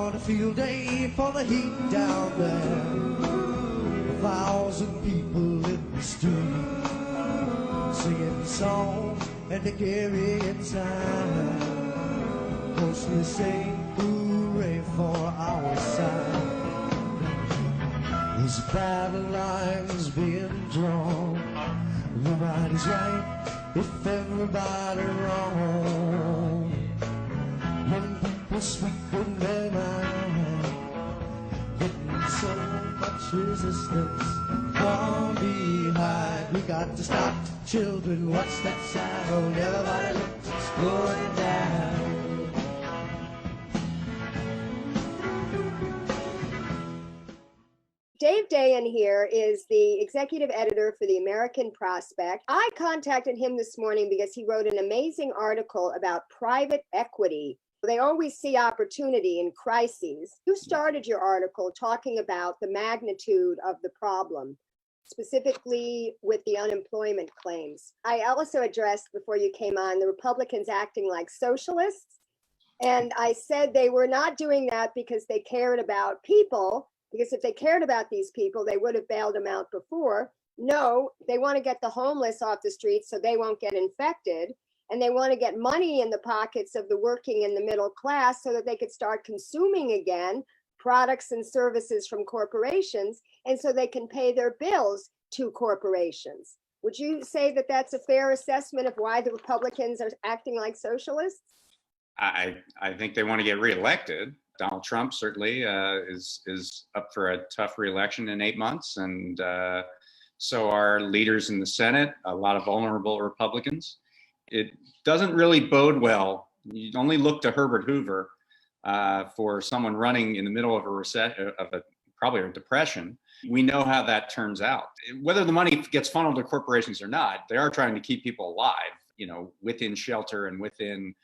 What a field day for the heat down there. 1,000 people in the street singing songs and they carrying signs, mostly saying hooray for our side. There's battle lines being drawn. Nobody's right if everybody wrong. When people speak in their mind, getting so much resistance from behind. We got to stop, children, what's that sound? Everybody look, it's going down. Dave Dayen here is the executive editor for the American Prospect. I contacted him this morning because he wrote an amazing article about private equity. They always see opportunity in crises. You started your article talking about the magnitude of the problem, specifically with the unemployment claims. I also addressed, before you came on, the Republicans acting like socialists. And I said they were not doing that because they cared about people, because if they cared about these people, they would have bailed them out before. No, they want to get the homeless off the streets so they won't get infected. And they want to get money in the pockets of the working and the middle class so that they could start consuming again products and services from corporations, and so they can pay their bills to corporations. Would you say that that's a fair assessment of why the Republicans are acting like socialists? I think they want to get reelected. Donald Trump certainly is up for a tough reelection in 8 months, and so are leaders in the Senate, a lot of vulnerable Republicans. It doesn't really bode well. You only look to Herbert Hoover for someone running in the middle of a recession, probably a depression. We know how that turns out. Whether the money gets funneled to corporations or not, they are trying to keep people alive, within shelter and within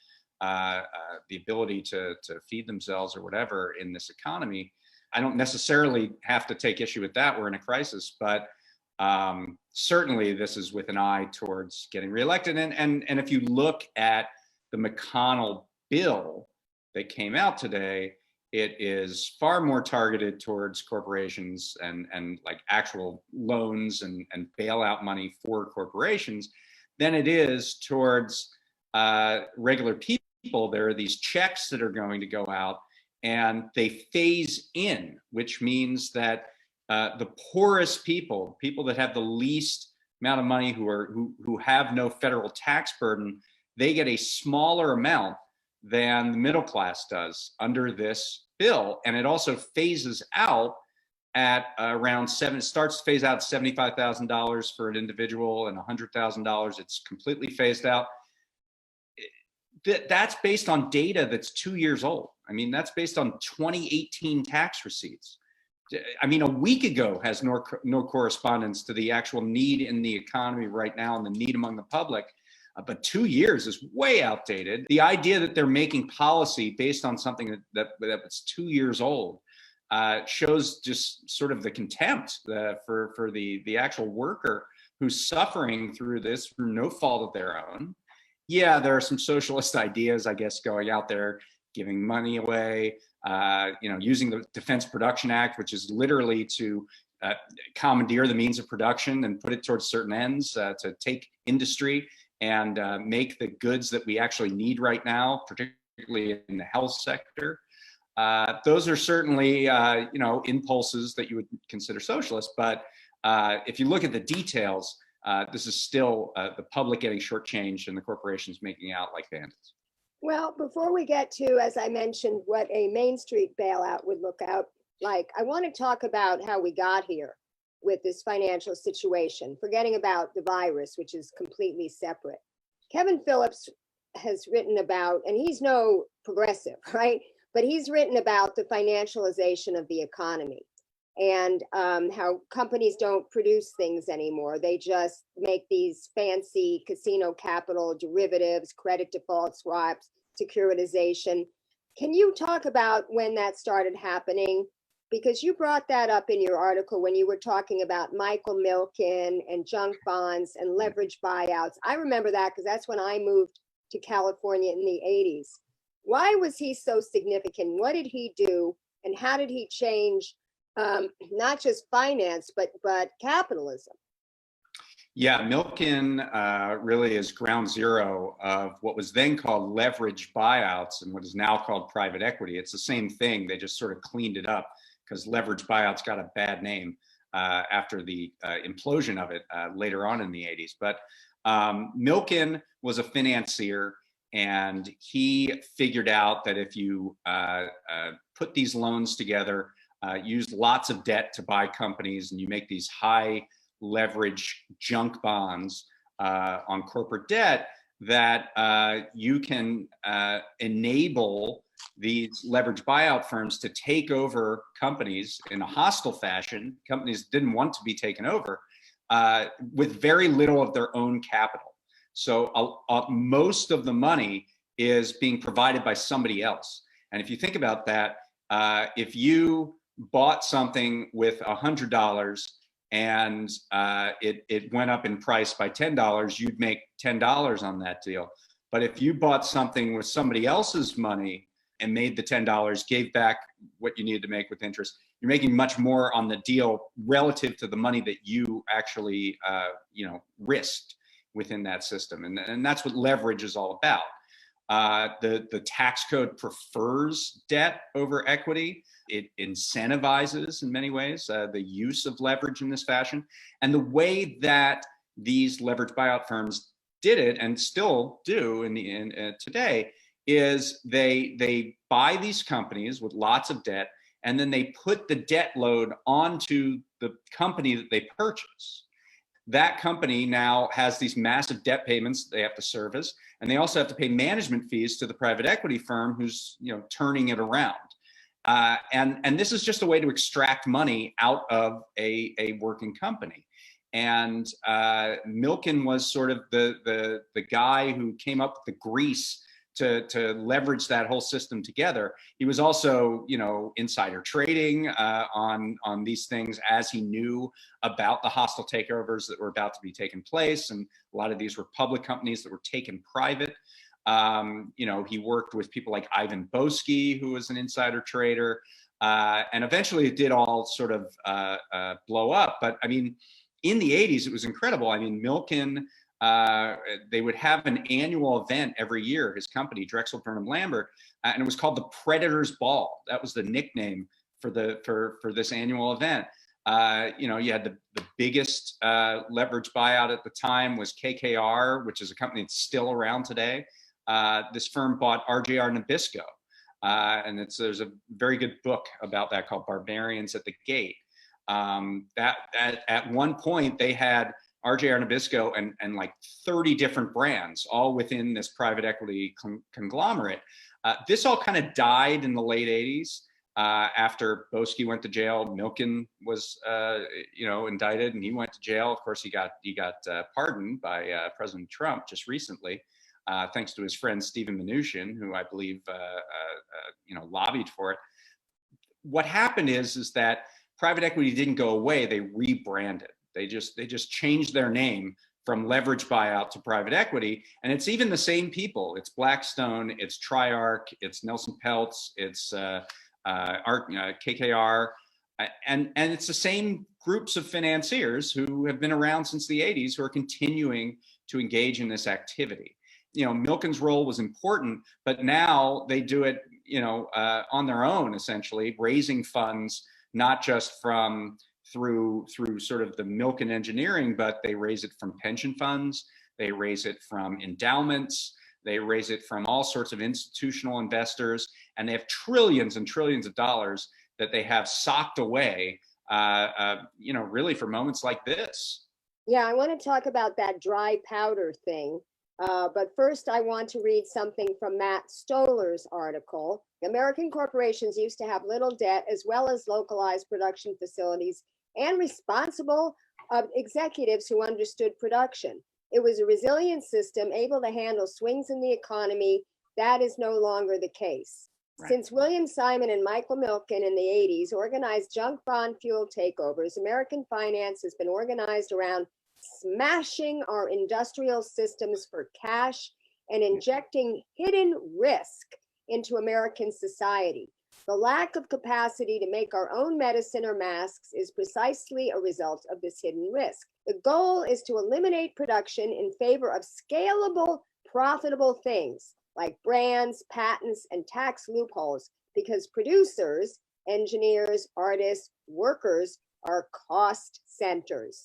the ability to feed themselves or whatever in this economy. I don't necessarily have to take issue with that. We're in a crisis, but certainly this is with an eye towards getting reelected. And if you look at the McConnell bill that came out today, it is far more targeted towards corporations and like actual loans and bailout money for corporations than it is towards regular people. There are these checks that are going to go out and they phase in, which means that the poorest people that have the least amount of money, who have no federal tax burden, they get a smaller amount than the middle class does under this bill. And it also phases out at around starts to phase out $75,000 for an individual and $100,000. It's completely phased out. That's based on data that's 2 years old. I mean, that's based on 2018 tax receipts. I mean, a week ago has no correspondence to the actual need in the economy right now and the need among the public. But 2 years is way outdated. The idea that they're making policy based on something that was 2 years old shows just sort of the contempt for the actual worker who's suffering through this through no fault of their own. Yeah, there are some socialist ideas, I guess, going out there, giving money away, using the Defense Production Act, which is literally to commandeer the means of production and put it towards certain ends, to take industry and make the goods that we actually need right now, particularly in the health sector. Those are certainly, impulses that you would consider socialist. But if you look at the details, this is still the public getting shortchanged and the corporations making out like bandits. Well, before we get to, as I mentioned, what a Main Street bailout would look out like, I want to talk about how we got here with this financial situation, forgetting about the virus, which is completely separate. Kevin Phillips has written about, and he's no progressive, right? But he's written about the financialization of the economy and how companies don't produce things anymore. They just make these fancy casino capital derivatives, credit default swaps, securitization. Can you talk about when that started happening? Because you brought that up in your article when you were talking about Michael Milken and junk bonds and leverage buyouts. I remember that because that's when I moved to California in the 80s. Why was he so significant? What did he do? And how did he change not just finance, but capitalism? Yeah, Milken really is ground zero of what was then called leverage buyouts and what is now called private equity. It's the same thing. They just sort of cleaned it up because leverage buyouts got a bad name after the implosion of it later on in the 80s. But Milken was a financier, and he figured out that if you put these loans together, use lots of debt to buy companies, and you make these high leverage junk bonds on corporate debt, that you can enable these leverage buyout firms to take over companies in a hostile fashion. Companies didn't want to be taken over with very little of their own capital. So most of the money is being provided by somebody else. And if you think about that, if you bought something with $100 and it went up in price by $10, you'd make $10 on that deal. But if you bought something with somebody else's money and made the $10, gave back what you needed to make with interest, you're making much more on the deal relative to the money that you actually risked within that system. And that's what leverage is all about. The tax code prefers debt over equity. It incentivizes, in many ways, the use of leverage in this fashion. And the way that these leverage buyout firms did it, and still do today, is they buy these companies with lots of debt, and then they put the debt load onto the company that they purchase. That company now has these massive debt payments they have to service, and they also have to pay management fees to the private equity firm who's turning it around. And this is just a way to extract money out of a working company. And Milken was sort of the guy who came up with the grease to leverage that whole system together. He was also, insider trading on these things as he knew about the hostile takeovers that were about to be taking place. And a lot of these were public companies that were taken private. He worked with people like Ivan Boesky, who was an insider trader. And eventually it did all sort of blow up. But I mean, in the 80s, it was incredible. I mean, Milken, they would have an annual event every year, his company, Drexel Burnham Lambert, and it was called the Predator's Ball. That was the nickname for this annual event. You had the biggest leverage buyout at the time was KKR, which is a company that's still around today. This firm bought RJR Nabisco, and there's a very good book about that called Barbarians at the Gate. That at one point they had RJR Nabisco and like 30 different brands, all within this private equity conglomerate. This all kind of died in the late 80s after Boesky went to jail. Milken was, indicted, and he went to jail. Of course, he got pardoned by President Trump just recently, thanks to his friend Stephen Mnuchin, who I believe lobbied for it. What happened is that private equity didn't go away; they rebranded. They just changed their name from leverage buyout to private equity, and it's even the same people. It's Blackstone, it's Triarch, it's Nelson Peltz, it's KKR, and it's the same groups of financiers who have been around since the 80s who are continuing to engage in this activity. Milken's role was important, but now they do it, on their own, essentially, raising funds not just through sort of the Milken engineering, but they raise it from pension funds, they raise it from endowments, they raise it from all sorts of institutional investors, and they have trillions and trillions of dollars that they have socked away, really for moments like this. Yeah, I want to talk about that dry powder thing. But first, I want to read something from Matt Stoller's article. American corporations used to have little debt, as well as localized production facilities and responsible executives who understood production. It was a resilient system able to handle swings in the economy. That is no longer the case. Right. Since William Simon and Michael Milken in the 80s organized junk bond fuel takeovers, American finance has been organized around smashing our industrial systems for cash and injecting hidden risk into American society. The lack of capacity to make our own medicine or masks is precisely a result of this hidden risk. The goal is to eliminate production in favor of scalable, profitable things like brands, patents, and tax loopholes, because producers, engineers, artists, workers are cost centers.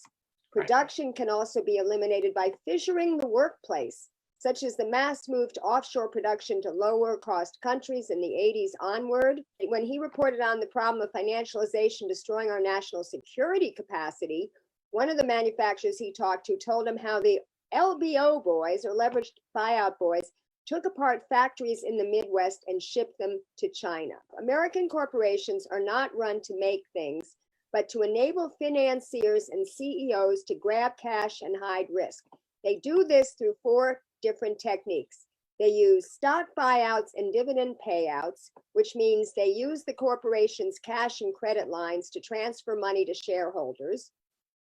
Production can also be eliminated by fissuring the workplace, such as the mass move to offshore production to lower cost countries in the 80s onward. When he reported on the problem of financialization destroying our national security capacity, one of the manufacturers he talked to told him how the LBO boys, or leveraged buyout boys, took apart factories in the Midwest and shipped them to China. American corporations are not run to make things, but to enable financiers and CEOs to grab cash and hide risk. They do this through 4 different techniques. They use stock buyouts and dividend payouts, which means they use the corporation's cash and credit lines to transfer money to shareholders,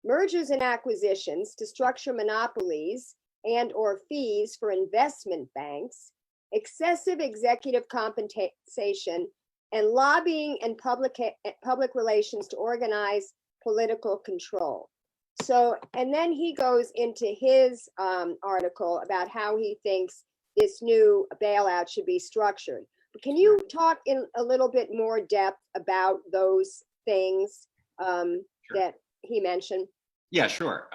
mergers and acquisitions to structure monopolies and or fees for investment banks, excessive executive compensation, and lobbying and public relations to organize political control. So, and then he goes into his article about how he thinks this new bailout should be structured. But can you talk in a little bit more depth about those things that he mentioned? Yeah, sure.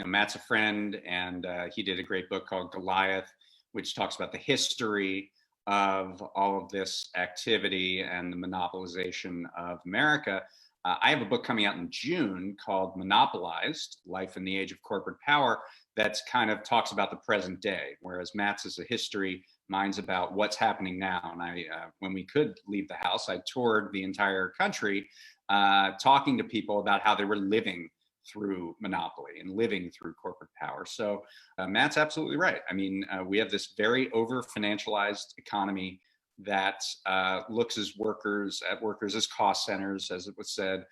Matt's a friend, and he did a great book called Goliath, which talks about the history of all of this activity and the monopolization of America. I have a book coming out in June called Monopolized: Life in the Age of Corporate Power, that's kind of talks about the present day, whereas Matt's is a history, mine's about what's happening now. And when we could leave the house, I toured the entire country talking to people about how they were living through monopoly and living through corporate power. So Matt's absolutely right. I mean, we have this very over-financialized economy that looks at workers as cost centers, as it was said,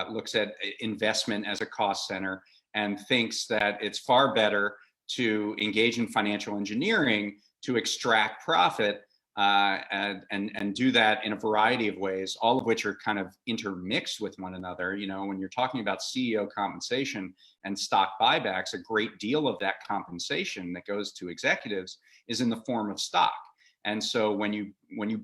looks at investment as a cost center, and thinks that it's far better to engage in financial engineering to extract profit and do that in a variety of ways, all of which are kind of intermixed with one another. You know, when you're talking about CEO compensation and stock buybacks, a great deal of that compensation that goes to executives is in the form of stock. And so when you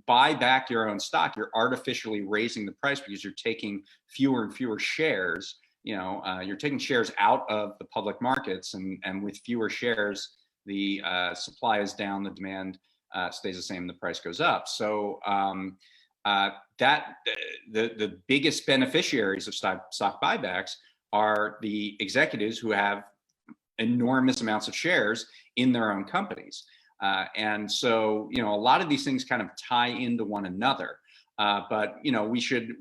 buy back your own stock, you're artificially raising the price because you're taking fewer and fewer shares. You know, you're taking shares out of the public markets, and with fewer shares, the supply is down, the demand stays the same, the price goes up. So the biggest beneficiaries of stock buybacks are the executives who have enormous amounts of shares in their own companies. And so, you know, a lot of these things kind of tie into one another. But, you know, we should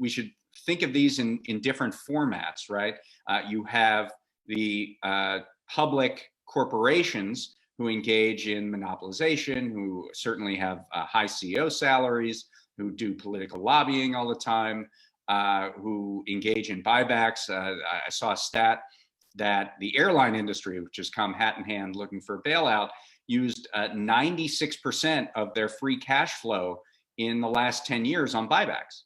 think of these in different formats, right? You have the public corporations who engage in monopolization, who certainly have high CEO salaries, who do political lobbying all the time, who engage in buybacks. I saw a stat that the airline industry, which has come hat in hand looking for a bailout, used 96% of their free cash flow in the last 10 years on buybacks.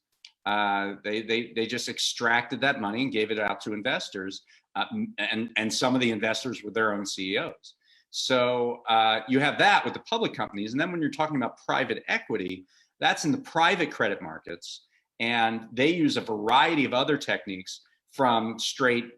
They just extracted that money and gave it out to investors, and some of the investors were their own CEOs. So you have that with the public companies. And then when you're talking about private equity, that's in the private credit markets. And they use a variety of other techniques, from straight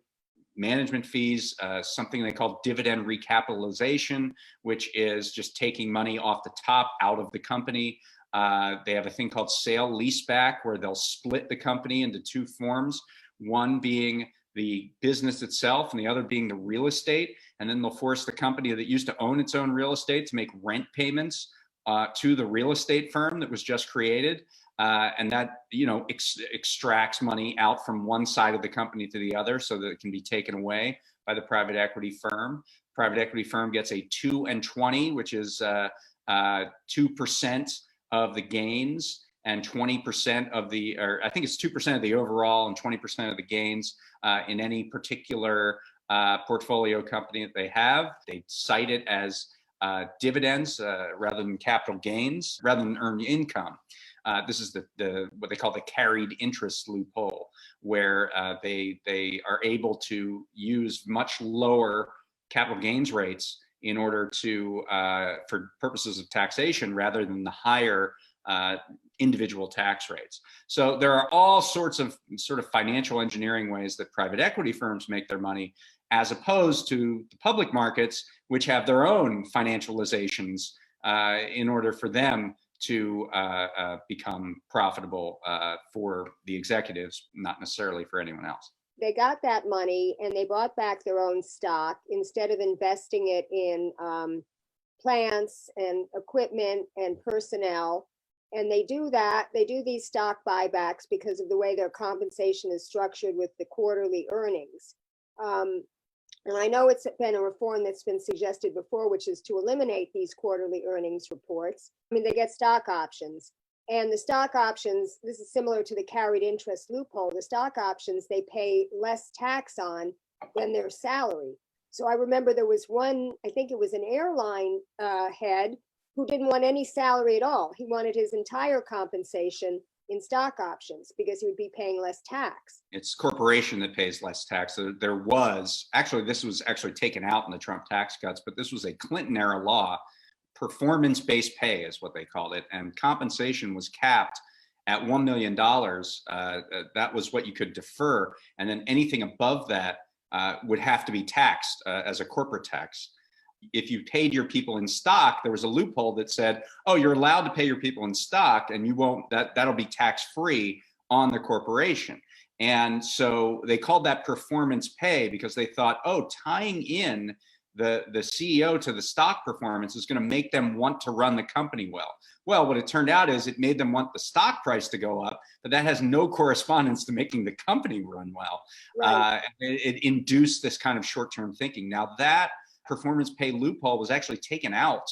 management fees, something they call dividend recapitalization, which is just taking money off the top out of the company. They have a thing called sale leaseback, where they'll split the company into 2 forms, one being the business itself and the other being the real estate. And then they'll force the company that used to own its own real estate to make rent payments to the real estate firm that was just created. And that, you know, extracts money out from one side of the company to the other so that it can be taken away by the private equity firm. Private equity firm gets a 2 and 20, which is 2% of the gains and 20% of the, or I think it's 2% of the overall and 20% of the gains in any particular portfolio company that they have. They cite it as dividends rather than capital gains, rather than earned income. This is the what they call the carried interest loophole, where they are able to use much lower capital gains rates in order to for purposes of taxation rather than the higher individual tax rates. So there are all sorts of sort of financial engineering ways that private equity firms make their money, as opposed to the public markets, which have their own financializations in order for them to become profitable for the executives, not necessarily for anyone else. They got that money and they bought back their own stock instead of investing it in plants and equipment and personnel. And they do that, they do these stock buybacks because of the way their compensation is structured with the quarterly earnings. And I know it's been a reform that's been suggested before, which is to eliminate these quarterly earnings reports. I mean, they get stock options. And the stock options, this is similar to the carried interest loophole. The stock options, they pay less tax on than their salary. So I remember there was one, I think it was an airline head who didn't want any salary at all. He wanted his entire compensation in stock options because he would be paying less tax. It's corporation that pays less tax. There was, actually, this was actually taken out in the Trump tax cuts, but this was a Clinton era law. Performance-based pay is what they called it, and compensation was capped at $1 million. That was what you could defer, and then anything above that would have to be taxed as a corporate tax. If you paid your people in stock, there was a loophole that said, oh, you're allowed to pay your people in stock and you won't, that'll be tax-free on the corporation. And so they called that performance pay because they thought, oh, tying in the CEO to the stock performance is going to make them want to run the company well. Well, what it turned out is it made them want the stock price to go up, but that has no correspondence to making the company run well. Right. It induced this kind of short-term thinking. Now that performance pay loophole was actually taken out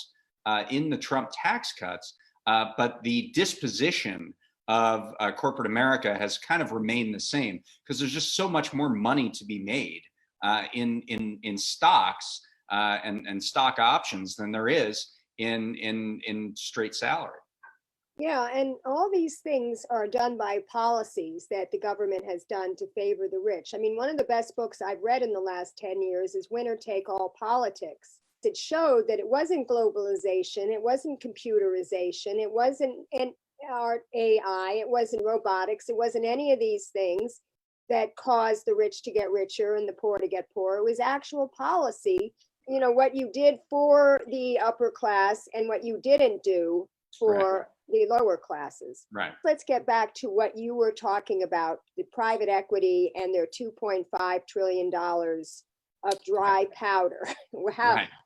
in the Trump tax cuts, but the disposition of corporate America has kind of remained the same because there's just so much more money to be made in stocks and stock options than there is in straight salary. Yeah, and all these things are done by policies that the government has done to favor the rich. I mean, one of the best books I've read in the last 10 years is Winner Take All Politics. It showed that it wasn't globalization, it wasn't computerization, it wasn't AI, it wasn't robotics, it wasn't any of these things that caused the rich to get richer and the poor to get poorer. It was actual policy, you know, what you did for the upper class and what you didn't do for the lower classes. Right. Let's get back to what you were talking about, the private equity and their $2.5 trillion of dry powder,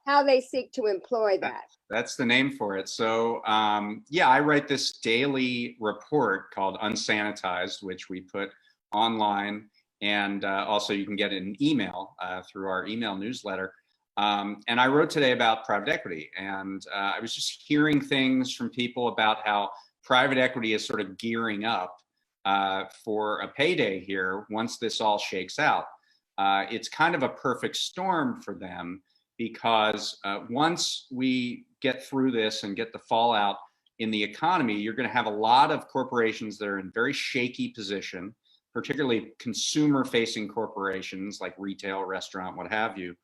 how they seek to employ that. That's the name for it. So yeah, I write this daily report called Unsanitized, which we put online, and also you can get an email through our email newsletter. And I wrote today about private equity, and I was just hearing things from people about how private equity is sort of gearing up for a payday here once this all shakes out. It's kind of a perfect storm for them because once we get through this and get the fallout in the economy, you're going to have a lot of corporations that are in very shaky position, particularly consumer-facing corporations like retail, restaurant, what have you.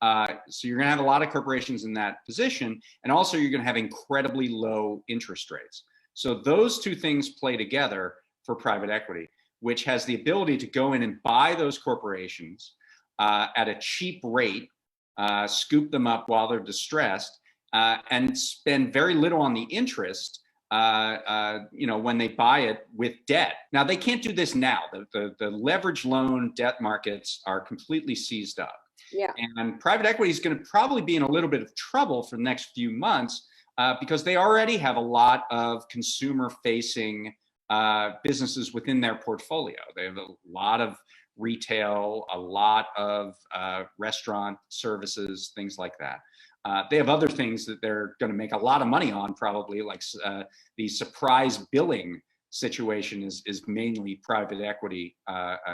So you're going to have a lot of corporations in that position, and also you're going to have incredibly low interest rates. So those two things play together for private equity, which has the ability to go in and buy those corporations at a cheap rate, scoop them up while they're distressed, and spend very little on the interest when they buy it with debt. Now, they can't do this now. The leverage loan debt markets are completely seized up. Yeah. And private equity is going to probably be in a little bit of trouble for the next few months because they already have a lot of consumer-facing businesses within their portfolio. They have a lot of retail, a lot of restaurant services, things like that. They have other things that they're going to make a lot of money on, probably, like the surprise billing situation is mainly private equity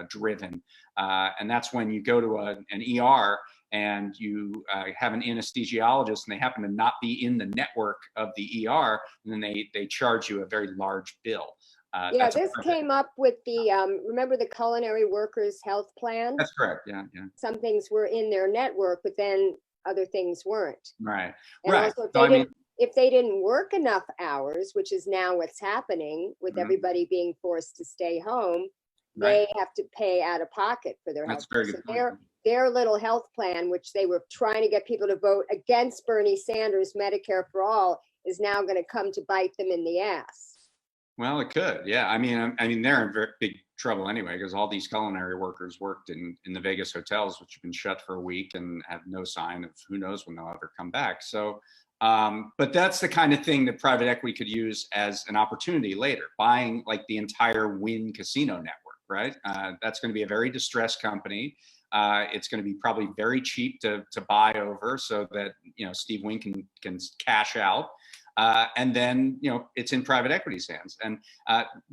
driven. And that's when you go to an ER and you have an anesthesiologist and they happen to not be in the network of the ER, and then they charge you a very large bill. Yeah, this came up with the, remember the Culinary Workers Health Plan? That's correct. Yeah, yeah. Some things were in their network, but then other things weren't. Right. And right. also, So, if they didn't work enough hours, which is now what's happening with Mhm. everybody being forced to stay home, Right. they have to pay out of pocket for their That's health. a very So good point. their little health plan, which they were trying to get people to vote against Bernie Sanders' Medicare for All, is now going to come to bite them in the ass. Well, it could, yeah. I mean, they're in very big trouble anyway, because all these culinary workers worked in the Vegas hotels, which have been shut for a week and have no sign of who knows when they'll ever come back. So, but that's the kind of thing that private equity could use as an opportunity later, buying like the entire Wynn casino network, right? That's going to be a very distressed company. It's going to be probably very cheap to buy over, so that Steve Wynn can cash out. And then, it's in private equity's hands. And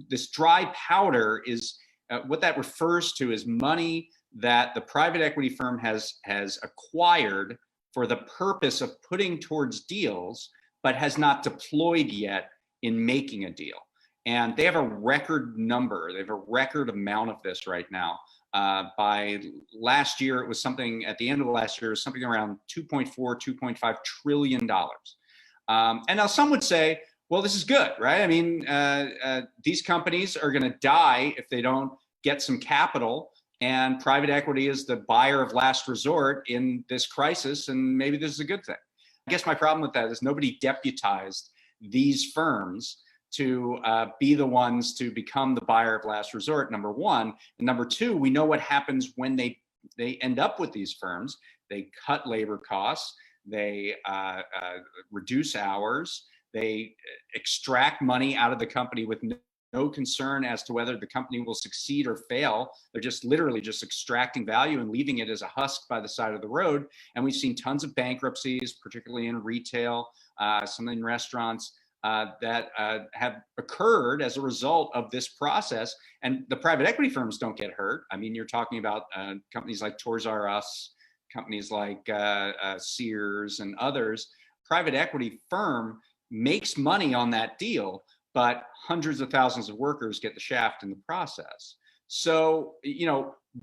this dry powder is what that refers to is money that the private equity firm has acquired for the purpose of putting towards deals, but has not deployed yet in making a deal. And they have a record number. They have a record amount of this right now. By last year, it was something at the end of last year, it was something around $2.4, $2.5 trillion. And now some would say, well, this is good, right? I mean, these companies are going to die if they don't get some capital, and private equity is the buyer of last resort in this crisis, and maybe this is a good thing. I guess my problem with that is nobody deputized these firms to be the ones to become the buyer of last resort, number one. And number two, we know what happens when they end up with these firms. They cut labor costs. They reduce hours. They extract money out of the company with no concern as to whether the company will succeed or fail. They're just literally just extracting value and leaving it as a husk by the side of the road. And we've seen tons of bankruptcies, particularly in retail, some in restaurants, that have occurred as a result of this process. And the private equity firms don't get hurt. I mean, you're talking about companies like Toys R Us, companies like Sears and others. Private equity firm makes money on that deal, but hundreds of thousands of workers get the shaft in the process. So,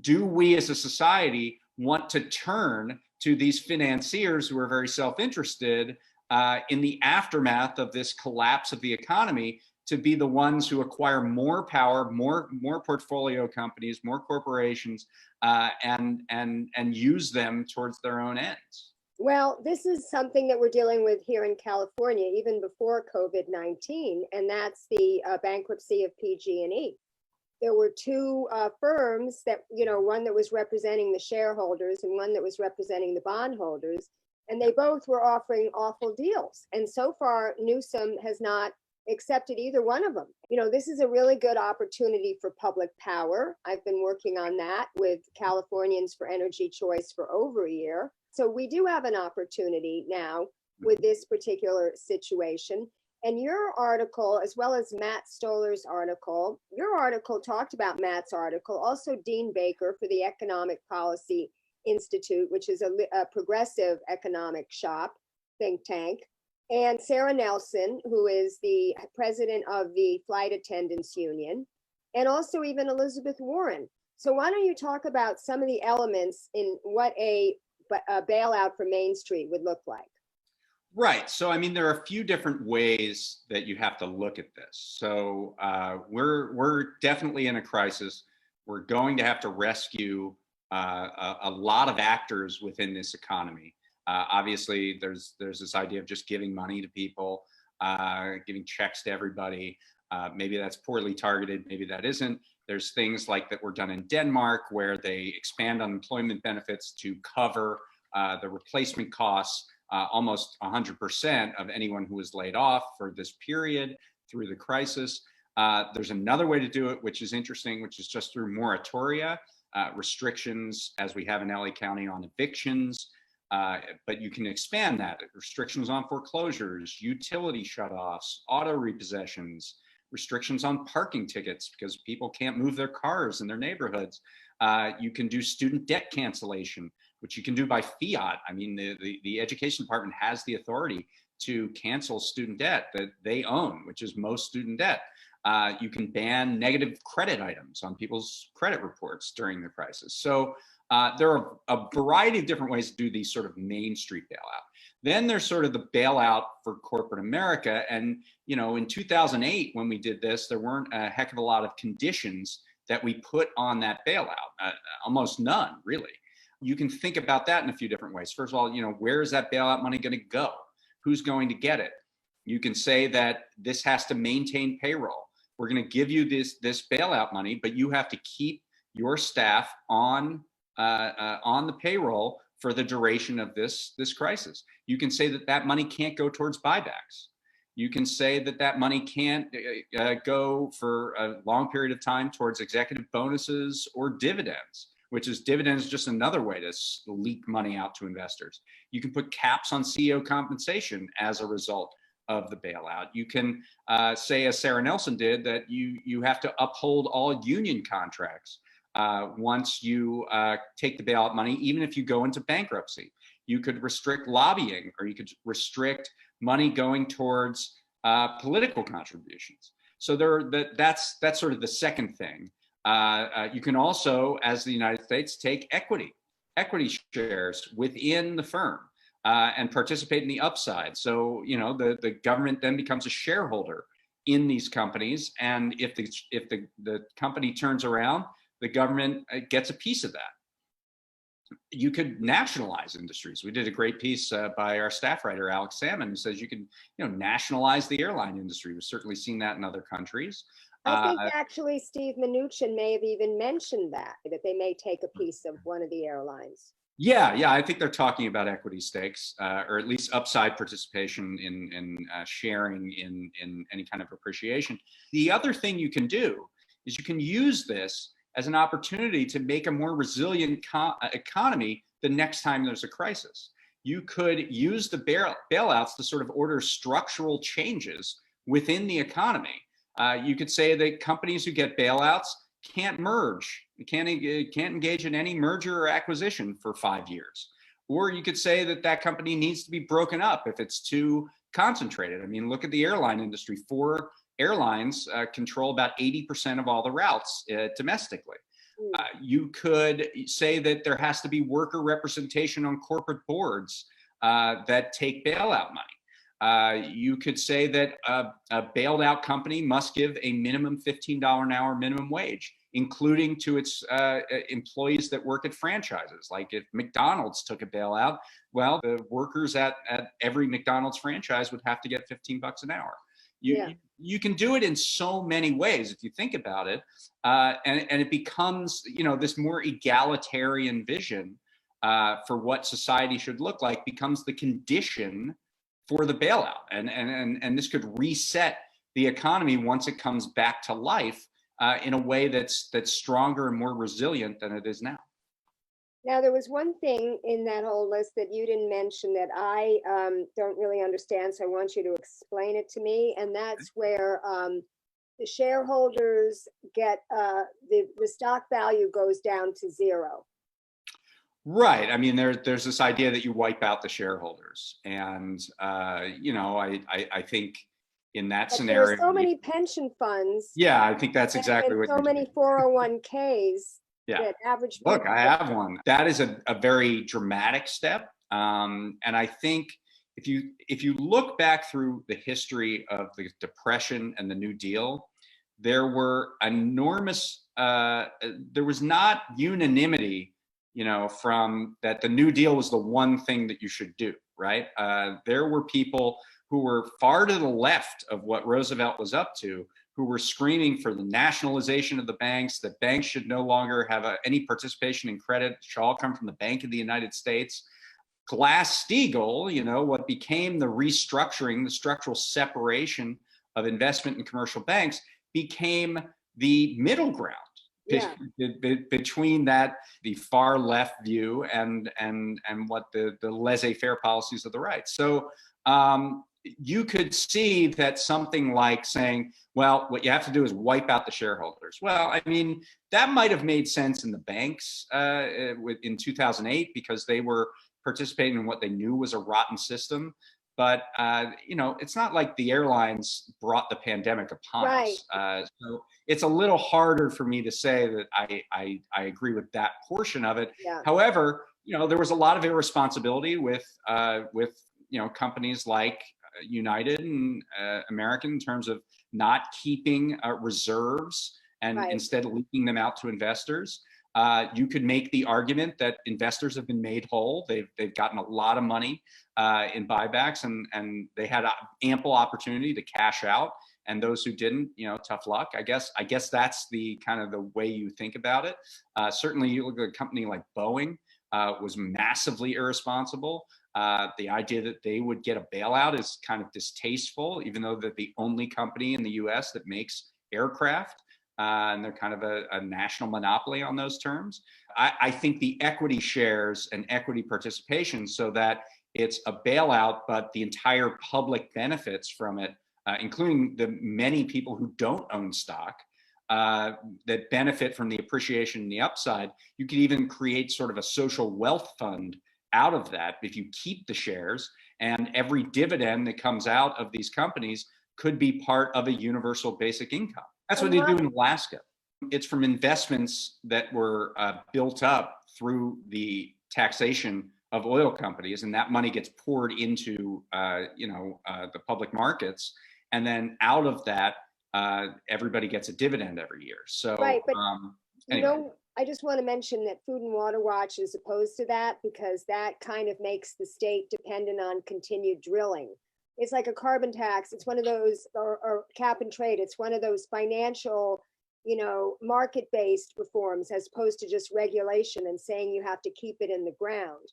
do we as a society want to turn to these financiers who are very self-interested in the aftermath of this collapse of the economy to be the ones who acquire more power, more portfolio companies, more corporations, and use them towards their own ends? Well, this is something that we're dealing with here in California, even before COVID-19, and that's the bankruptcy of PG&E. There were two firms that, one that was representing the shareholders and one that was representing the bondholders, and they both were offering awful deals. And so far, Newsom has not accepted either one of them. This is a really good opportunity for public power. I've been working on that with Californians for Energy Choice for over a year. So we do have an opportunity now with this particular situation. And your article, as well as Matt Stoller's article, your article talked about Matt's article, also Dean Baker for the Economic Policy Institute, which is a progressive economic shop, think tank, and Sarah Nelson, who is the president of the Flight Attendants Union, and also even Elizabeth Warren. So why don't you talk about some of the elements in what a bailout for Main Street would look like? Right. So, I mean, there are a few different ways that you have to look at this. So we're definitely in a crisis. We're going to have to rescue a lot of actors within this economy. Obviously, there's this idea of just giving money to people, giving checks to everybody. Maybe that's poorly targeted. Maybe that isn't. There's things like that were done in Denmark where they expand unemployment benefits to cover the replacement costs, almost 100% of anyone who was laid off for this period through the crisis. There's another way to do it, which is interesting, which is just through moratoria, restrictions, as we have in LA County on evictions. But you can expand that. Restrictions on foreclosures, utility shutoffs, auto repossessions, restrictions on parking tickets because people can't move their cars in their neighborhoods. You can do student debt cancellation, which you can do by fiat. I mean, the education department has the authority to cancel student debt that they own, which is most student debt. You can ban negative credit items on people's credit reports during the crisis. So there are a variety of different ways to do these sort of Main Street bailout. Then there's sort of the bailout for corporate America. And, in 2008, when we did this, there weren't a heck of a lot of conditions that we put on that bailout, almost none, really. You can think about that in a few different ways. First of all, where is that bailout money going to go? Who's going to get it? You can say that this has to maintain payroll. We're going to give you this bailout money, but you have to keep your staff on the payroll for the duration of this crisis. You can say that money can't go towards buybacks. You can say that money can't go for a long period of time towards executive bonuses or dividends, which is dividends just another way to leak money out to investors. You can put caps on CEO compensation as a result of the bailout. You can say, as Sarah Nelson did, that you have to uphold all union contracts once you take the bailout money, even if you go into bankruptcy. You could restrict lobbying, or you could restrict money going towards political contributions. So that's sort of the second thing. You can also, as the United States, take equity shares within the firm and participate in the upside. So the government then becomes a shareholder in these companies, and if the company turns around, the government gets a piece of that. You could nationalize industries. We did a great piece by our staff writer, Alex Salmon, who says you can nationalize the airline industry. We've certainly seen that in other countries. I think actually Steve Mnuchin may have even mentioned that they may take a piece of one of the airlines. Yeah, I think they're talking about equity stakes, or at least upside participation in sharing in any kind of appreciation. The other thing you can do is you can use this as an opportunity to make a more resilient economy the next time there's a crisis. You could use the bailouts to sort of order structural changes within the economy. You could say that companies who get bailouts can't merge, can't engage in any merger or acquisition for 5 years. Or you could say that company needs to be broken up if it's too concentrated. I mean, look at the airline industry. 4 airlines control about 80% of all the routes domestically. You could say that there has to be worker representation on corporate boards that take bailout money. You could say that a bailed out company must give a minimum $15 an hour minimum wage, including to its employees that work at franchises. Like if McDonald's took a bailout, well, the workers at every McDonald's franchise would have to get $15 an hour. You can do it in so many ways if you think about it, and it becomes this more egalitarian vision for what society should look like becomes the condition for the bailout, and this could reset the economy once it comes back to life in a way that's stronger and more resilient than it is now. Now, there was one thing in that whole list that you didn't mention that I don't really understand, so I want you to explain it to me. And that's where the shareholders get the stock value goes down to zero. Right. I mean, there's this idea that you wipe out the shareholders, and I think in that scenario, there are so many pension funds. Yeah, I think that's exactly what. So many 401ks. Yeah. Look, I have one. That is a very dramatic step. And I think if you look back through the history of the Depression and the New Deal, there were enormous, there was not unanimity, from that the New Deal was the one thing that you should do, right? There were people who were far to the left of what Roosevelt was up to, who were screaming for the nationalization of the banks, that banks should no longer have any participation in credit, it should all come from the Bank of the United States. Glass-Steagall, what became the restructuring, the structural separation of investment and commercial banks, became the middle ground between the far left view and what the laissez-faire policies of the right. So you could see that something like saying, well, what you have to do is wipe out the shareholders. Well, I mean, that might have made sense in the banks in 2008 because they were participating in what they knew was a rotten system. But, it's not like the airlines brought the pandemic upon us. So it's a little harder for me to say that I agree with that portion of it. Yeah. However, there was a lot of irresponsibility with companies like United and American in terms of not keeping reserves and instead leaking them out to investors. You could make the argument that investors have been made whole. They've gotten a lot of money in buybacks, and they had ample opportunity to cash out. And those who didn't, tough luck. I guess that's the kind of the way you think about it. Certainly, you look at a company like Boeing was massively irresponsible. The idea that they would get a bailout is kind of distasteful, even though they're the only company in the U.S. that makes aircraft. And they're kind of a national monopoly on those terms. I think the equity shares and equity participation so that it's a bailout, but the entire public benefits from it, including the many people who don't own stock, that benefit from the appreciation and the upside. You could even create sort of a social wealth fund out of that if you keep the shares, and every dividend that comes out of these companies could be part of a universal basic income. That's what they do in Alaska. It's from investments that were built up through the taxation of oil companies, and that money gets poured into the public markets, and then out of that, everybody gets a dividend every year. So, but anyway. I just want to mention that Food and Water Watch is opposed to that because that kind of makes the state dependent on continued drilling. It's like a carbon tax. It's one of those, or cap and trade. It's one of those financial, market-based reforms as opposed to just regulation and saying you have to keep it in the ground.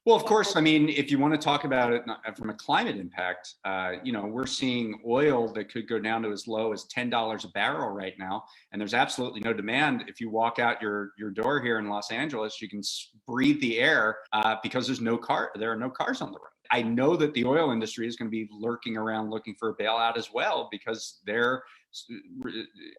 Well, of course, I mean, if you want to talk about it from a climate impact, we're seeing oil that could go down to as low as $10 a barrel right now. And there's absolutely no demand. If you walk out your door here in Los Angeles, you can breathe the air because there are no cars on the road. I know that the oil industry is going to be lurking around looking for a bailout as well, because they're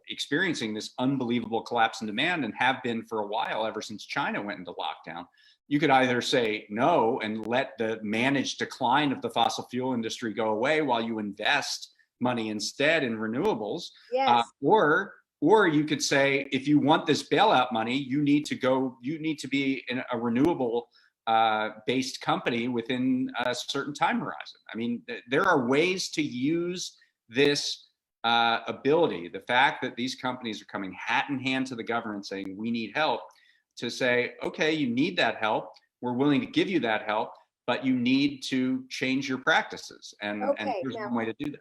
experiencing this unbelievable collapse in demand and have been for a while, ever since China went into lockdown. You could either say no and let the managed decline of the fossil fuel industry go away while you invest money instead in renewables. Yes. Or you could say, if you want this bailout money, you need to be in a renewable based company within a certain time horizon. I mean, there are ways to use this ability, the fact that these companies are coming hat in hand to the government saying, we need help, to say, okay, you need that help. We're willing to give you that help, but you need to change your practices. And here's one way to do that.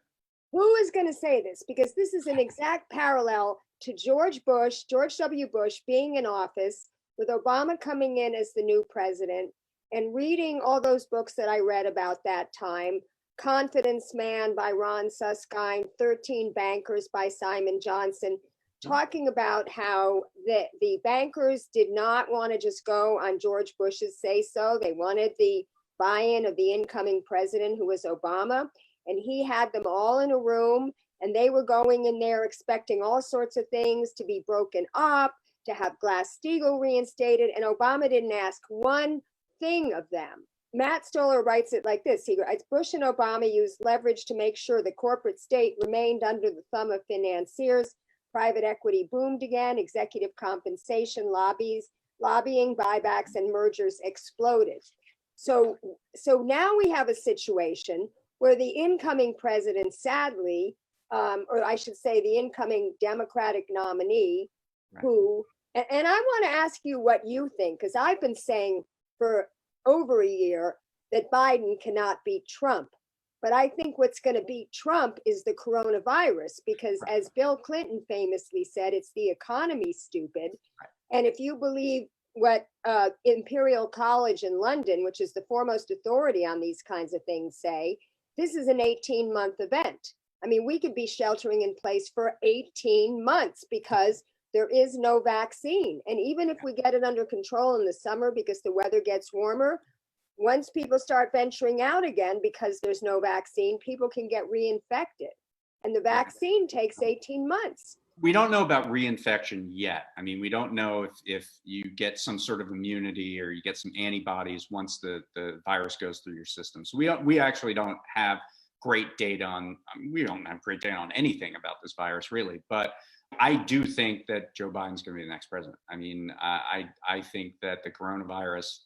Who is going to say this? Because this is an exact parallel to George W. Bush being in office, with Obama coming in as the new president, and reading all those books that I read about that time. Confidence Man by Ron Suskind, 13 Bankers by Simon Johnson, talking about how the bankers did not want to just go on George Bush's say-so. They wanted the buy-in of the incoming president, who was Obama, and he had them all in a room, and they were going in there expecting all sorts of things to be broken up, to have Glass-Steagall reinstated, and Obama didn't ask one thing of them. Matt Stoller writes it like this. He writes, Bush and Obama used leverage to make sure the corporate state remained under the thumb of financiers. Private equity boomed again, executive compensation, lobbying, buybacks, and mergers exploded. So now we have a situation where the incoming president, sadly, or I should say the incoming Democratic nominee, right, who, and I want to ask you what you think, because I've been saying for over a year that Biden cannot beat Trump. But I think what's going to beat Trump is the coronavirus, because as Bill Clinton famously said, it's the economy, stupid. And if you believe what Imperial College in London, which is the foremost authority on these kinds of things, say, this is an 18-month event. I mean, we could be sheltering in place for 18 months because there is no vaccine. And even if we get it under control in the summer because the weather gets warmer, once people start venturing out again because there's no vaccine, people can get reinfected. And the vaccine takes 18 months. We don't know about reinfection yet. I mean, we don't know if you get some sort of immunity or you get some antibodies once the virus goes through your system. So we actually don't have great data on, we don't have great data on anything about this virus really, but I do think that Joe Biden's going to be the next president. I mean, I think that the coronavirus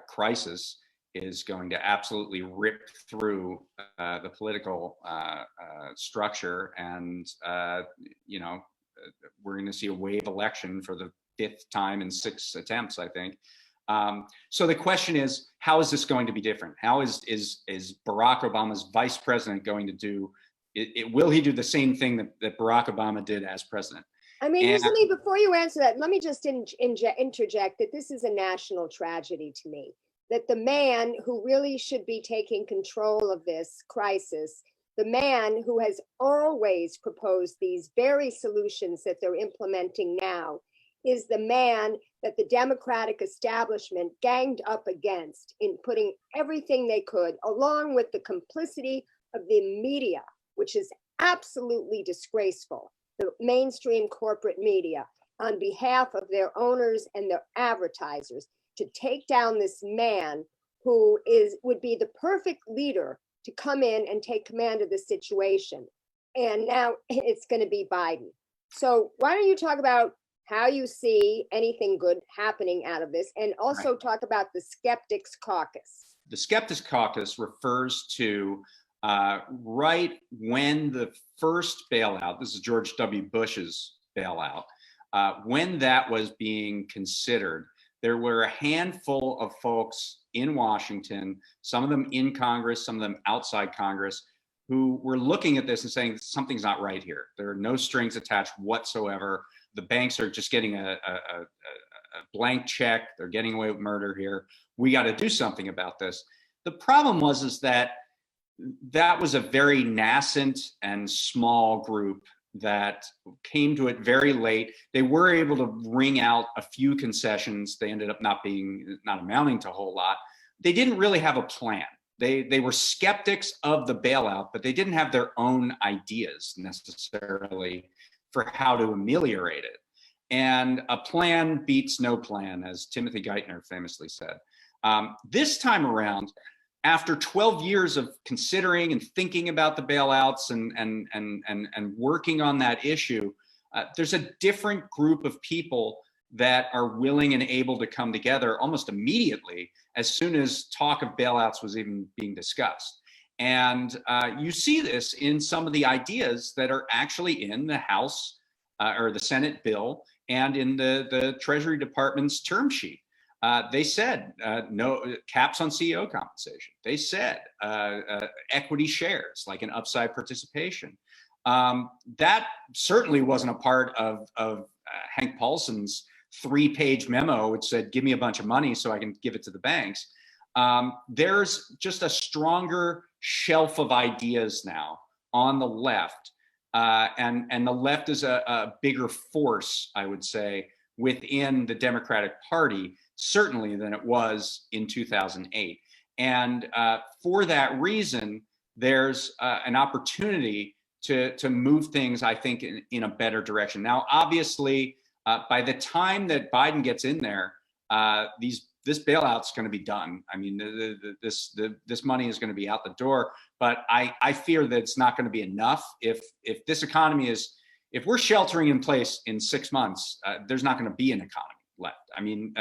crisis is going to absolutely rip through the political structure, and we're going to see a wave election for the 5th time in 6 attempts, I think. So the question is, how is this going to be different? How is Barack Obama's vice president going to do? Will he do the same thing that Barack Obama did as president? I mean, usually before you answer that, let me just interject that this is a national tragedy to me. That the man who really should be taking control of this crisis, the man who has always proposed these very solutions that they're implementing now, is the man that the Democratic establishment ganged up against in putting everything they could, along with the complicity of the media, which is absolutely disgraceful, the mainstream corporate media, on behalf of their owners and their advertisers, to take down this man who would be the perfect leader to come in and take command of the situation. And now it's going to be Biden. So why don't you talk about how you see anything good happening out of this, and also talk about the Skeptics Caucus. The Skeptics Caucus refers to right when the first bailout, this is George W. Bush's bailout, when that was being considered, there were a handful of folks in Washington, some of them in Congress, some of them outside Congress, who were looking at this and saying something's not right here. There are no strings attached whatsoever. The banks are just getting a blank check. They're getting away with murder here. We got to do something about this. The problem was that was a very nascent and small group that came to it very late. They were able to wring out a few concessions. They ended up not amounting to a whole lot. They didn't really have a plan. They were skeptics of the bailout, but they didn't have their own ideas necessarily for how to ameliorate it. And a plan beats no plan, as Timothy Geithner famously said. This time around, after 12 years of considering and thinking about the bailouts and working on that issue, there's a different group of people that are willing and able to come together almost immediately as soon as talk of bailouts was even being discussed. And you see this in some of the ideas that are actually in the House or the Senate bill and in the Treasury Department's term sheet. They said no caps on CEO compensation. They said equity shares, like an upside participation. That certainly wasn't a part of Hank Paulson's 3-page memo, which said, give me a bunch of money so I can give it to the banks. There's just a stronger shelf of ideas now on the left. And the left is a bigger force, I would say, within the Democratic Party, certainly than it was in 2008. And for that reason, there's an opportunity to move things, I think, in a better direction. Now, obviously, by the time that Biden gets in there, this bailout's going to be done. I mean, this money is going to be out the door. But I fear that it's not going to be enough. If this economy if we're sheltering in place in 6 months, there's not going to be an economy left. I mean,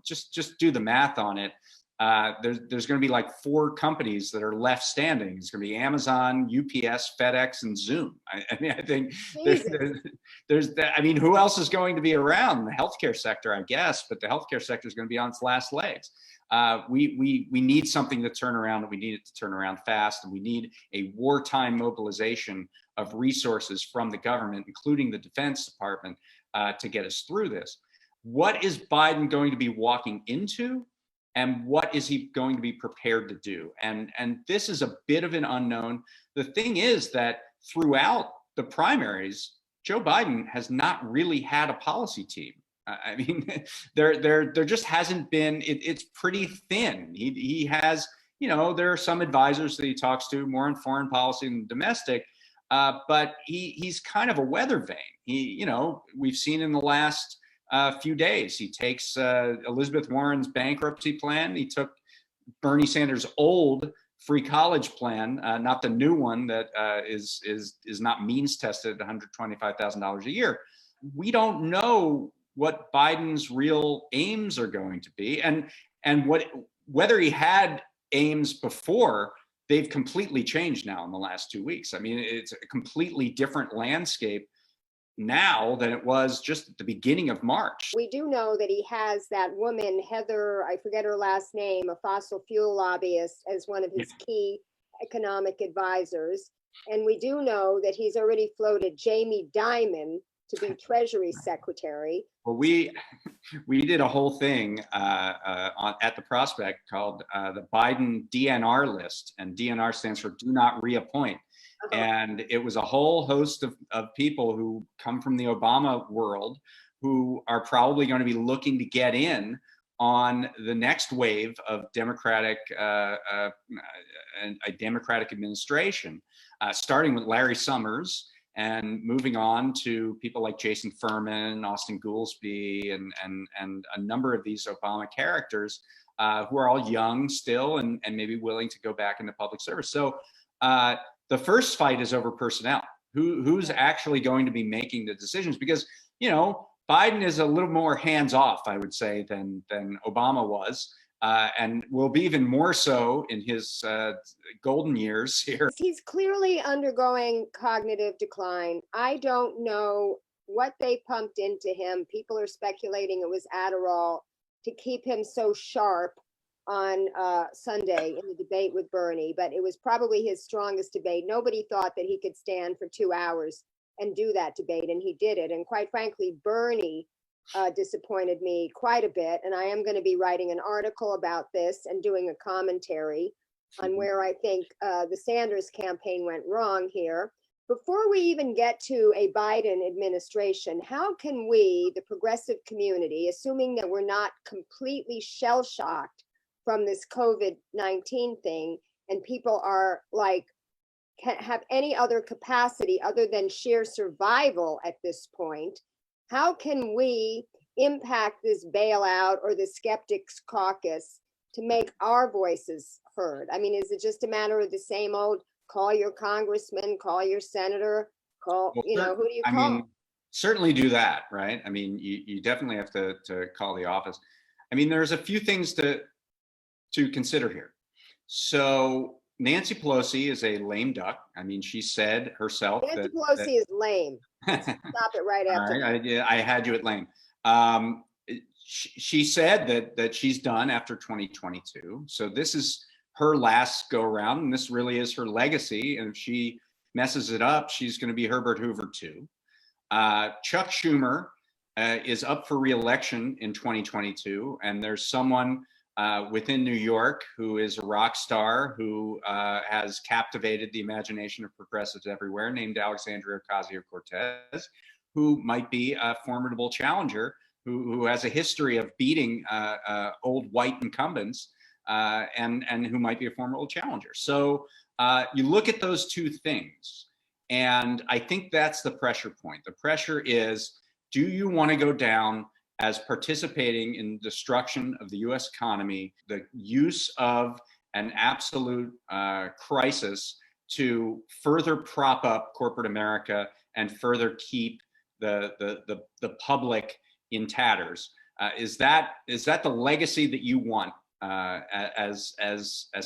just do the math on it. There's going to be like 4 companies that are left standing. It's going to be Amazon, UPS, FedEx, and Zoom. I mean, I think there's that. I mean, who else is going to be around? The healthcare sector, I guess, but the healthcare sector is going to be on its last legs. We need something to turn around, and we need it to turn around fast, and we need a wartime mobilization of resources from the government, including the Defense Department, to get us through this. What is Biden going to be walking into, and what is he going to be prepared to do? And this is a bit of an unknown. The thing is that throughout the primaries, Joe Biden has not really had a policy team. I mean, there just hasn't been. It's pretty thin. He has, there are some advisors that he talks to more in foreign policy than domestic, but he's kind of a weather vane. We've seen in the last few days, he takes Elizabeth Warren's bankruptcy plan. He took Bernie Sanders' old free college plan, not the new one that is not means tested at $125,000 a year. We don't know what Biden's real aims are going to be, and whether he had aims before. They've completely changed now in the last 2 weeks. I mean, it's a completely different landscape now than it was just at the beginning of March. We do know that he has that woman, Heather, I forget her last name, a fossil fuel lobbyist, as one of his key economic advisors. And we do know that he's already floated Jamie Dimon to be Treasury Secretary. Well, we did a whole thing at the Prospect called the Biden DNR list, and DNR stands for Do Not Reappoint. And it was a whole host of people who come from the Obama world who are probably going to be looking to get in on the next wave of Democratic a Democratic administration, starting with Larry Summers and moving on to people like Jason Furman, Austin Goolsbee, and a number of these Obama characters who are all young still and maybe willing to go back into public service. So the first fight is over personnel. Who's actually going to be making the decisions? Because, Biden is a little more hands-off, I would say, than Obama was. And will be even more so in his golden years here. He's clearly undergoing cognitive decline. I don't know what they pumped into him. People are speculating it was Adderall to keep him so sharp on Sunday in the debate with Bernie, but it was probably his strongest debate. Nobody thought that he could stand for 2 hours and do that debate, and he did it. And quite frankly, Bernie disappointed me quite a bit. And I am going to be writing an article about this and doing a commentary on where I think the Sanders campaign went wrong here. Before we even get to a Biden administration, how can we, the progressive community, assuming that we're not completely shell-shocked from this COVID-19 thing and people are like, can't have any other capacity other than sheer survival at this point, how can we impact this bailout or the skeptics caucus to make our voices heard? I mean, is it just a matter of the same old, call your congressman, call your senator, who do you call? I mean, certainly do that, right? I mean, you definitely have to call the office. I mean, there's a few things to consider here. So Nancy Pelosi is a lame duck. I mean, she said herself Nancy Pelosi is lame. Stop it right after. Right, I had you at lame. She said that she's done after 2022. So this is her last go around, and this really is her legacy. And if she messes it up, she's going to be Herbert Hoover too. Chuck Schumer is up for re-election in 2022, and there's someone within New York who is a rock star who has captivated the imagination of progressives everywhere, named Alexandria Ocasio-Cortez, who might be a formidable challenger, who has a history of beating old white incumbents, and who might be a formidable challenger. So you look at those two things, and I think that's the pressure point. The pressure is, do you want to go down as participating in destruction of the US economy, the use of an absolute crisis to further prop up corporate America and further keep the public in tatters? Is that the legacy that you want as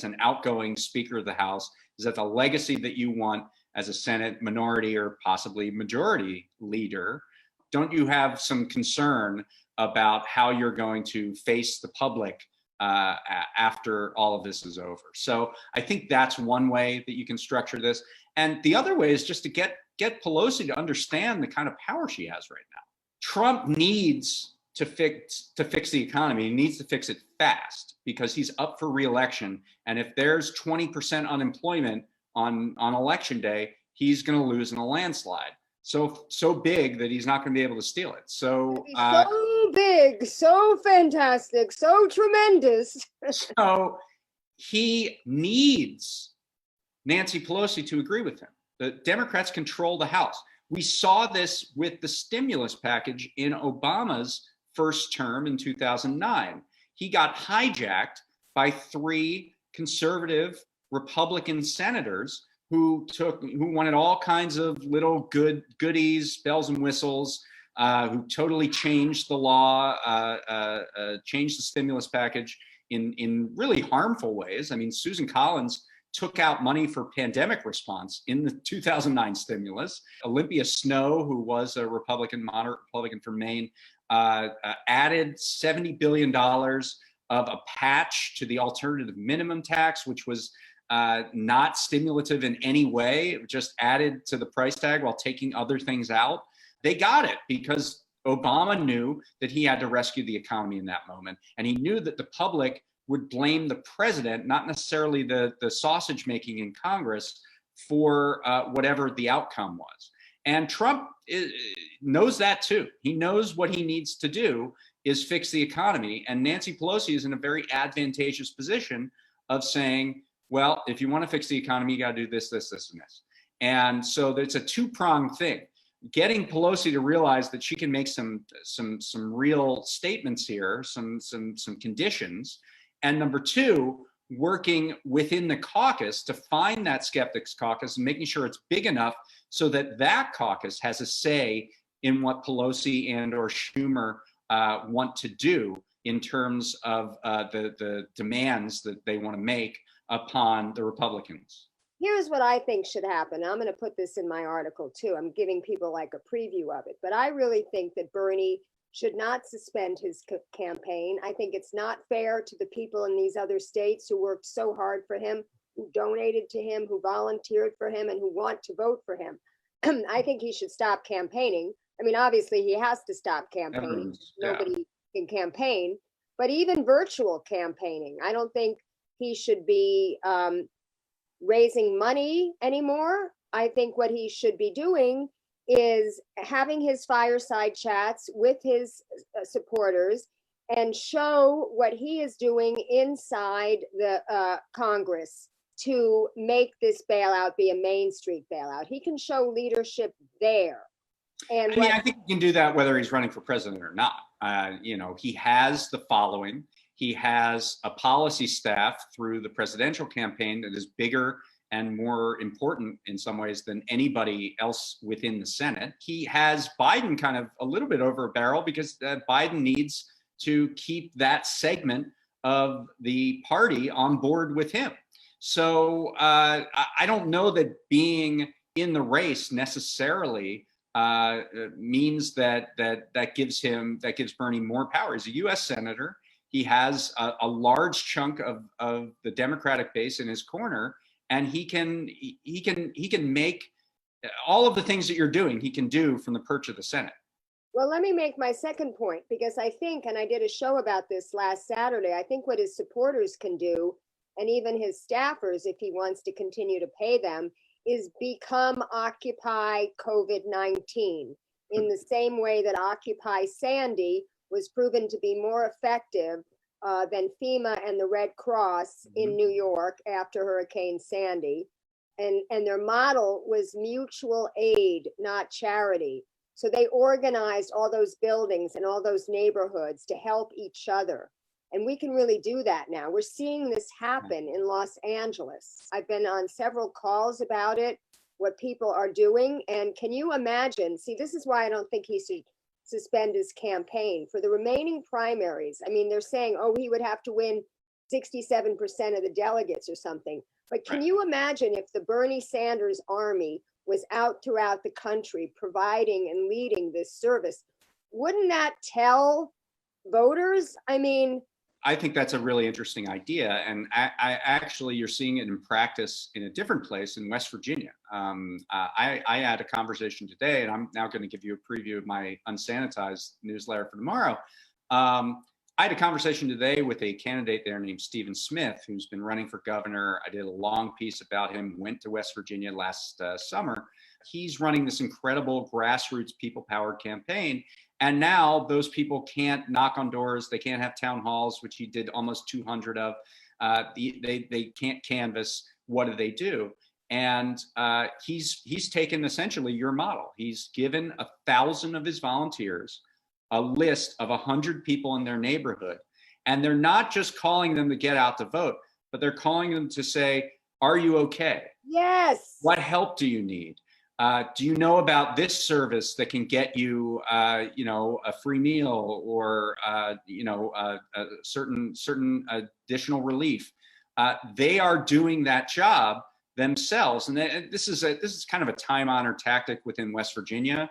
an outgoing Speaker of the House? Is that the legacy that you want as a Senate minority or possibly majority leader? Don't you have some concern about how you're going to face the public after all of this is over? So I think that's one way that you can structure this. And the other way is just to get Pelosi to understand the kind of power she has right now. Trump needs to fix the economy. He needs to fix it fast because he's up for re-election. And if there's 20% unemployment on election day, he's going to lose in a landslide. so big that he's not going to be able to steal it. So so big, so fantastic, so tremendous. so he needs Nancy Pelosi to agree with him. The Democrats control the House. We saw this with the stimulus package in Obama's first term in 2009. He got hijacked by 3 conservative Republican senators who wanted all kinds of little goodies, bells and whistles, who totally changed the law, changed the stimulus package in really harmful ways. I mean, Susan Collins took out money for pandemic response in the 2009 stimulus. Olympia Snowe, who was a Republican, moderate Republican from Maine, added $70 billion of a patch to the alternative minimum tax, which was not stimulative in any way. It just added to the price tag while taking other things out. They got it because Obama knew that he had to rescue the economy in that moment. And he knew that the public would blame the president, not necessarily the sausage making in Congress, for whatever the outcome was. And Trump knows that too. He knows what he needs to do is fix the economy. And Nancy Pelosi is in a very advantageous position of saying, well, if you want to fix the economy, you got to do this, this, this, and this. And so it's a 2-pronged thing. Getting Pelosi to realize that she can make some real statements here, some conditions. And number 2, working within the caucus to find that skeptics caucus and making sure it's big enough so that that caucus has a say in what Pelosi and or Schumer want to do in terms of the demands that they want to make upon the Republicans. Here's what I think should happen. I'm going to put this in my article too. I'm giving people like a preview of it, but I really think that Bernie should not suspend his campaign. I think it's not fair to the people in these other states who worked so hard for him, who donated to him, who volunteered for him, and who want to vote for him. I think he should stop campaigning. I mean, obviously he has to stop campaigning. Nobody can campaign, but even virtual campaigning, I don't think he should be raising money anymore. I think what he should be doing is having his fireside chats with his supporters and show what he is doing inside the Congress to make this bailout be a Main Street bailout. He can show leadership there. And I think he can do that whether he's running for president or not. He has the following. He has a policy staff through the presidential campaign that is bigger and more important in some ways than anybody else within the Senate. He has Biden kind of a little bit over a barrel because Biden needs to keep that segment of the party on board with him. So I don't know that being in the race necessarily means that gives Bernie more power. He's a U.S. senator. He has a large chunk of the Democratic base in his corner. And he can make all of the things that you're doing, he can do from the perch of the Senate. Well, let me make my second point, because I think, and I did a show about this last Saturday, I think what his supporters can do, and even his staffers, if he wants to continue to pay them, is become Occupy COVID-19 in the same way that Occupy Sandy was proven to be more effective than FEMA and the Red Cross in New York after Hurricane Sandy. And their model was mutual aid, not charity. So they organized all those buildings and all those neighborhoods to help each other. And we can really do that now. We're seeing this happen in Los Angeles. I've been on several calls about it, what people are doing. And can you imagine? See, this is why I don't think he should suspend his campaign for the remaining primaries. I mean, they're saying, oh, he would have to win 67% of the delegates or something. But can you imagine if the Bernie Sanders army was out throughout the country providing and leading this service? Wouldn't that tell voters? I mean, I think that's a really interesting idea. And I actually, you're seeing it in practice in a different place in West Virginia. I had a conversation today, and I'm now going to give you a preview of my unsanitized newsletter for tomorrow. I had a conversation today with a candidate there named Stephen Smith, who's been running for governor. I did a long piece about him, went to West Virginia last summer. he's running this incredible grassroots people powered campaign. And now those people can't knock on doors. They can't have town halls, which he did almost 200 of. They can't canvass. What do? And he's taken essentially your model. He's given 1,000 of his volunteers a list of 100 people in their neighborhood. And they're not just calling them to get out to vote, but they're calling them to say, are you okay? Yes. What help do you need? Do you know about this service that can get you, a free meal or, a certain additional relief? They are doing that job themselves, and this is kind of a time-honored tactic within West Virginia.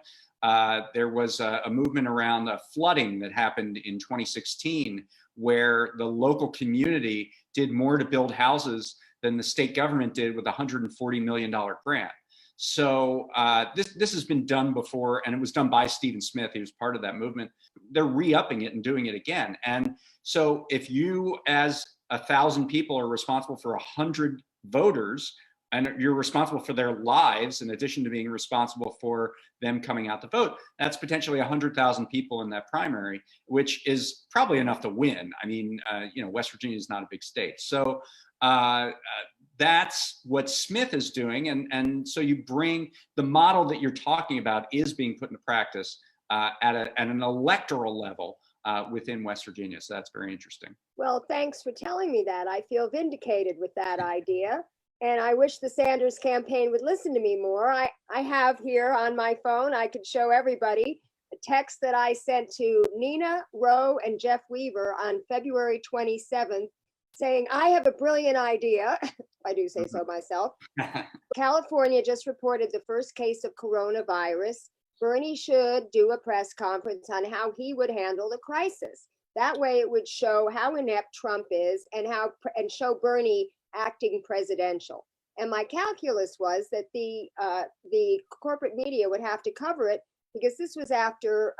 There was a movement around flooding that happened in 2016, where the local community did more to build houses than the state government did with a $140 million grant. So this has been done before, and it was done by Stephen Smith. He was part of that movement. They're re-upping it and doing it again. And so if you, as 1,000 people, are responsible for 100 voters, and you're responsible for their lives in addition to being responsible for them coming out to vote, that's potentially 100,000 people in that primary, which is probably enough to win. I mean, West Virginia is not a big state. So that's what Smith is doing. And so you bring the model that you're talking about is being put into practice at an electoral level within West Virginia. So that's very interesting. Well, thanks for telling me that. I feel vindicated with that idea. And I wish the Sanders campaign would listen to me more. I have here on my phone, I could show everybody a text that I sent to Nina Rowe and Jeff Weaver on February 27th saying, I have a brilliant idea. I do say so myself. California just reported the first case of coronavirus. Bernie should do a press conference on how he would handle the crisis. That way it would show how inept Trump is and show Bernie acting presidential. And my calculus was that the corporate media would have to cover it because this was after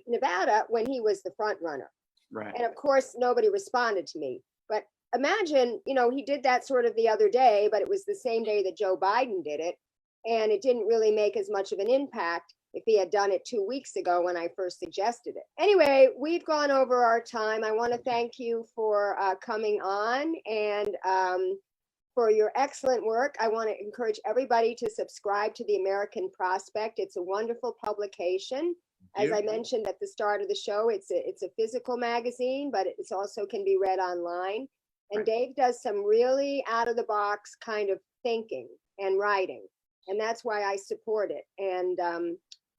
Nevada when he was the front runner. Right. And of course, nobody responded to me. But imagine, he did that sort of the other day, but it was the same day that Joe Biden did it. And it didn't really make as much of an impact if he had done it 2 weeks ago when I first suggested it. Anyway, we've gone over our time. I want to thank you for coming on and for your excellent work. I want to encourage everybody to subscribe to the American Prospect. It's a wonderful publication. As I mentioned at the start of the show, it's a physical magazine, but it also can be read online. And Dave does some really out of the box kind of thinking and writing. And that's why I support it. And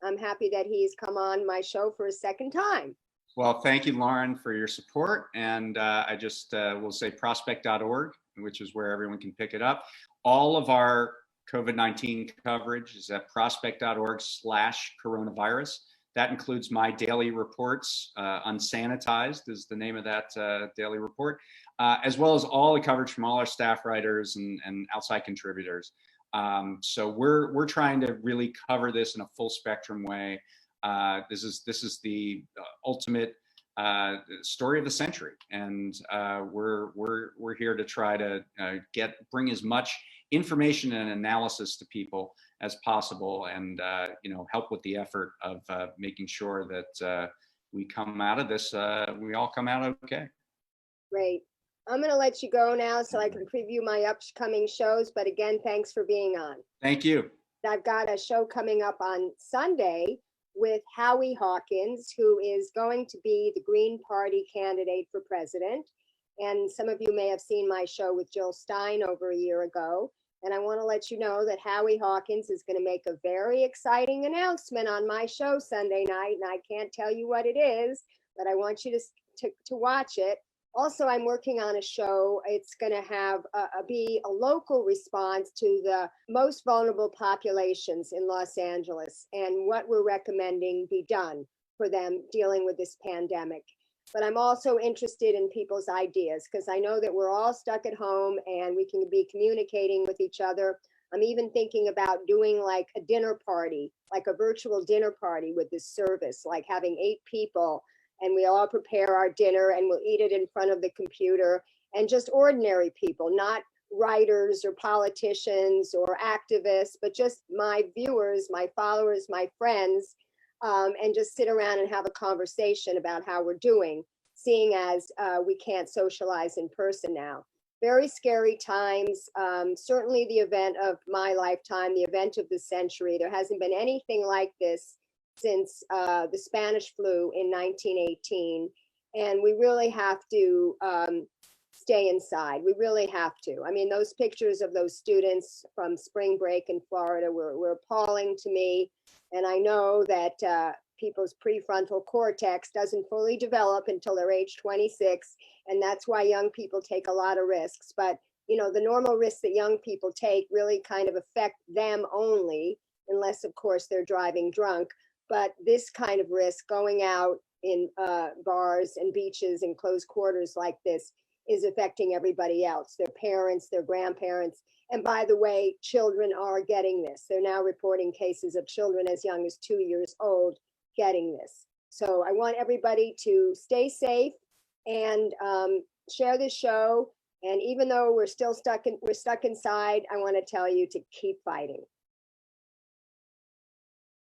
I'm happy that he's come on my show for a second time. Well, thank you, Lauren, for your support. And I just will say prospect.org, which is where everyone can pick it up. All of our COVID-19 coverage is at prospect.org/coronavirus. That includes my daily reports. Unsanitized is the name of that daily report, as well as all the coverage from all our staff writers and outside contributors. So we're trying to really cover this in a full spectrum way. This is the ultimate story of the century, and we're here to try to bring as much information and analysis to people as possible, and help with the effort of making sure that we come out of this. We all come out okay. Great. I'm going to let you go now so I can preview my upcoming shows. But again, thanks for being on. Thank you. I've got a show coming up on Sunday with Howie Hawkins, who is going to be the Green Party candidate for president. And some of you may have seen my show with Jill Stein over a year ago. And I want to let you know that Howie Hawkins is going to make a very exciting announcement on my show Sunday night. And I can't tell you what it is, but I want you to watch it. Also, I'm working on a show. It's going to have be a local response to the most vulnerable populations in Los Angeles and what we're recommending be done for them dealing with this pandemic. But I'm also interested in people's ideas because I know that we're all stuck at home and we can be communicating with each other. I'm even thinking about doing like a dinner party, like a virtual dinner party with this service, like having 8 people. And we all prepare our dinner and we'll eat it in front of the computer, and just ordinary people, not writers or politicians or activists, but just my viewers, my followers, my friends, and just sit around and have a conversation about how we're doing, seeing as we can't socialize in person now. Very scary times. Certainly the event of my lifetime, the event of the century. There hasn't been anything like this since the Spanish flu in 1918. And we really have to stay inside. We really have to. I mean, those pictures of those students from spring break in Florida were appalling to me. And I know that people's prefrontal cortex doesn't fully develop until they're age 26. And that's why young people take a lot of risks. But, you know, the normal risks that young people take really kind of affect them only, unless, of course, they're driving drunk. But this kind of risk, going out in bars and beaches and close quarters like this, is affecting everybody else, their parents, their grandparents. And by the way, children are getting this. They're now reporting cases of children as young as 2 years old getting this. So I want everybody to stay safe and share this show. And even though we're stuck inside, I want to tell you to keep fighting.